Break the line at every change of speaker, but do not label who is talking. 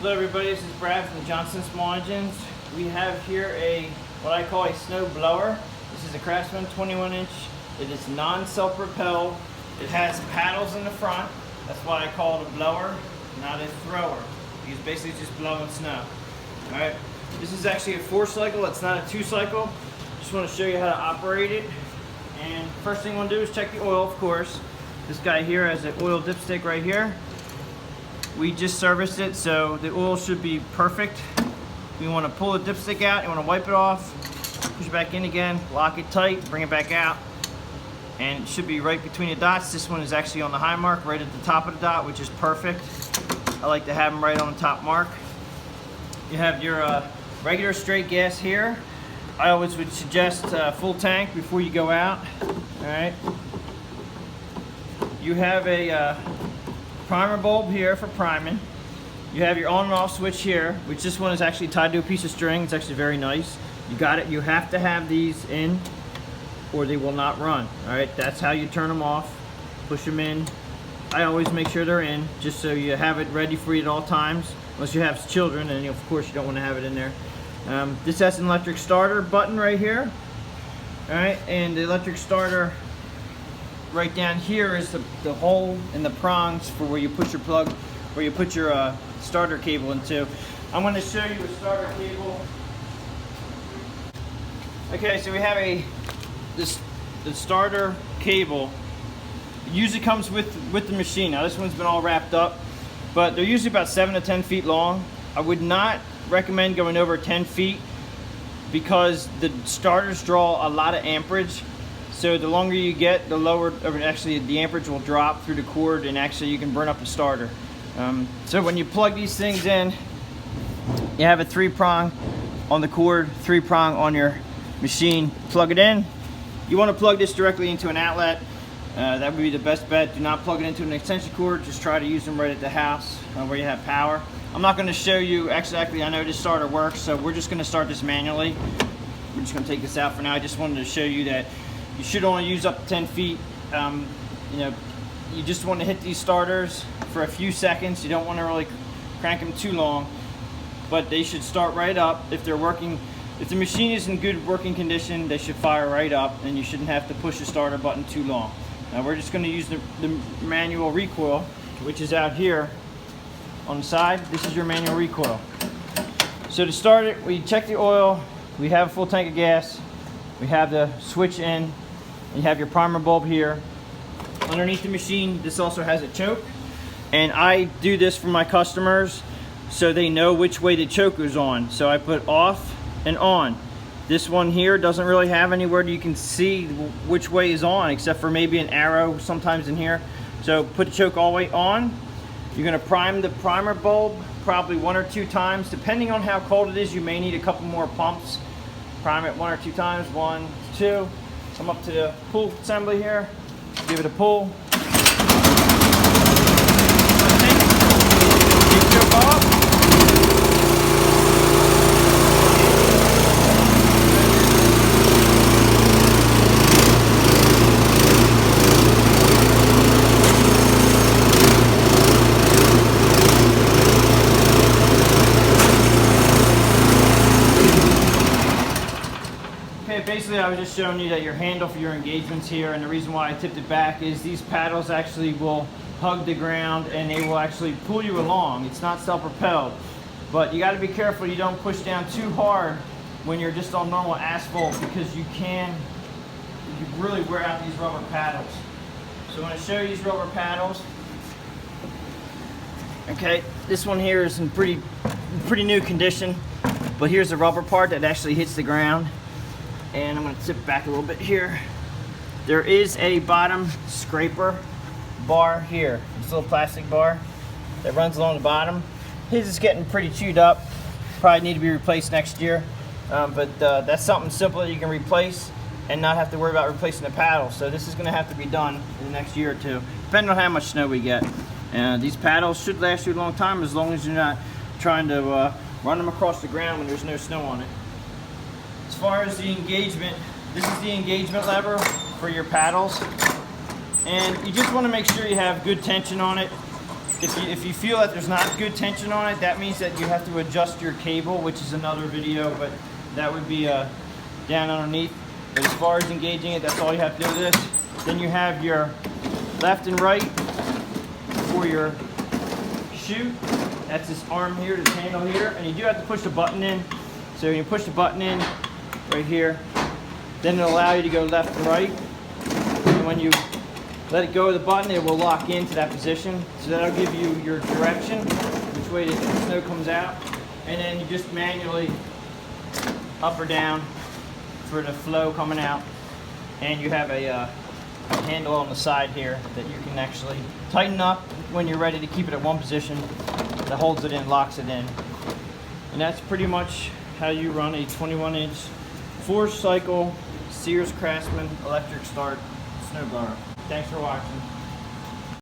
Hello everybody, this is Brad from Johnson Small Engines. We have here what I call a snow blower. This is a Craftsman 21-inch. It is non-self-propelled. It has paddles in the front. That's why I call it a blower, not a thrower. It's basically just blowing snow. Alright, this is actually a 4-cycle. It's not a 2-cycle. Just want to show you how to operate it. And first thing you want to do is check the oil, of course. This guy here has an oil dipstick right here. We just serviced it, so the oil should be perfect. You want to pull the dipstick out, you want to wipe it off, push it back in again, lock it tight, bring it back out, and it should be right between the dots. This one is actually on the high mark, right at the top of the dot, which is perfect. I like to have them right on the top mark. You have your regular straight gas here. I always would suggest full tank before you go out. All right. You have a primer bulb here for priming. You have your on and off switch here, which this one is actually tied to a piece of string. It's actually very nice. You got it. You have to have these in or they will not run. All right, that's how you turn them off. Push them in. I always make sure they're in just so you have it ready for you at all times, unless you have children, and of course you don't want to have it in there. This has an electric starter button right here. All right, and the electric starter right down here is the hole in the prongs for where you put your plug, where you put your starter cable into. I'm going to show you a starter cable. Okay, so we have the starter cable. It usually comes with the machine. Now this one's been all wrapped up, but they're usually about 7 to 10 feet long. I would not recommend going over 10 feet because the starters draw a lot of amperage. So the longer you get, the lower, actually the amperage will drop through the cord, and actually you can burn up the starter. So when you plug these things in, you have a 3-prong on the cord, 3-prong on your machine. Plug it in. You want to plug this directly into an outlet. That would be the best bet. Do not plug it into an extension cord. Just try to use them right at the house where you have power. I'm not going to show you exactly. I know this starter works, so we're just going to start this manually. We're just going to take this out for now. I just wanted to show you that you should only use up to 10 feet. You know, you just want to hit these starters for a few seconds. You don't want to really crank them too long, but they should start right up. If they're working, if the machine is in good working condition, they should fire right up, and you shouldn't have to push the starter button too long. Now we're just going to use the manual recoil, which is out here on the side. This is your manual recoil. So to start it, we check the oil. We have a full tank of gas. We have the switch in. You have your primer bulb here. Underneath the machine, this also has a choke. And I do this for my customers so they know which way the choke goes on. So I put off and on. This one here doesn't really have anywhere you can see which way is on, except for maybe an arrow sometimes in here. So put the choke all the way on. You're gonna prime the primer bulb probably 1 or 2 times. Depending on how cold it is, you may need a couple more pumps. Prime it 1 or 2 times, 1, 2. Come up to the pull assembly here, give it a pull. Basically, I was just showing you that your handle for your engagements here, and the reason why I tipped it back is these paddles actually will hug the ground and they will actually pull you along. It's not self-propelled, but you got to be careful you don't push down too hard when you're just on normal asphalt, because you really wear out these rubber paddles. So I'm going to show you these rubber paddles. Okay, this one here is in pretty new condition, but here's the rubber part that actually hits the ground. And I'm going to tip back a little bit here. There is a bottom scraper bar here. This little plastic bar that runs along the bottom. His is getting pretty chewed up. Probably need to be replaced next year. But that's something simple that you can replace and not have to worry about replacing the paddles. So this is going to have to be done in the next year or 2, depending on how much snow we get. And these paddles should last you a long time, as long as you're not trying to run them across the ground when there's no snow on it. As far as the engagement, this is the engagement lever for your paddles. And you just want to make sure you have good tension on it. If you feel that there's not good tension on it, that means that you have to adjust your cable, which is another video, but that would be down underneath. But as far as engaging it, that's all you have to do with this. Then you have your left and right for your chute. That's this arm here, this handle here, and you do have to push the button in. So when you push the button in right here, then it'll allow you to go left and right. And when you let it go of the button, it will lock into that position. So that'll give you your direction, which way the snow comes out. And then you just manually up or down for the flow coming out. And you have a handle on the side here that you can actually tighten up when you're ready to keep it at one position. That holds it in, locks it in. And that's pretty much how you run a 21-inch 4-cycle Sears Craftsman electric start snowblower. Thanks for watching.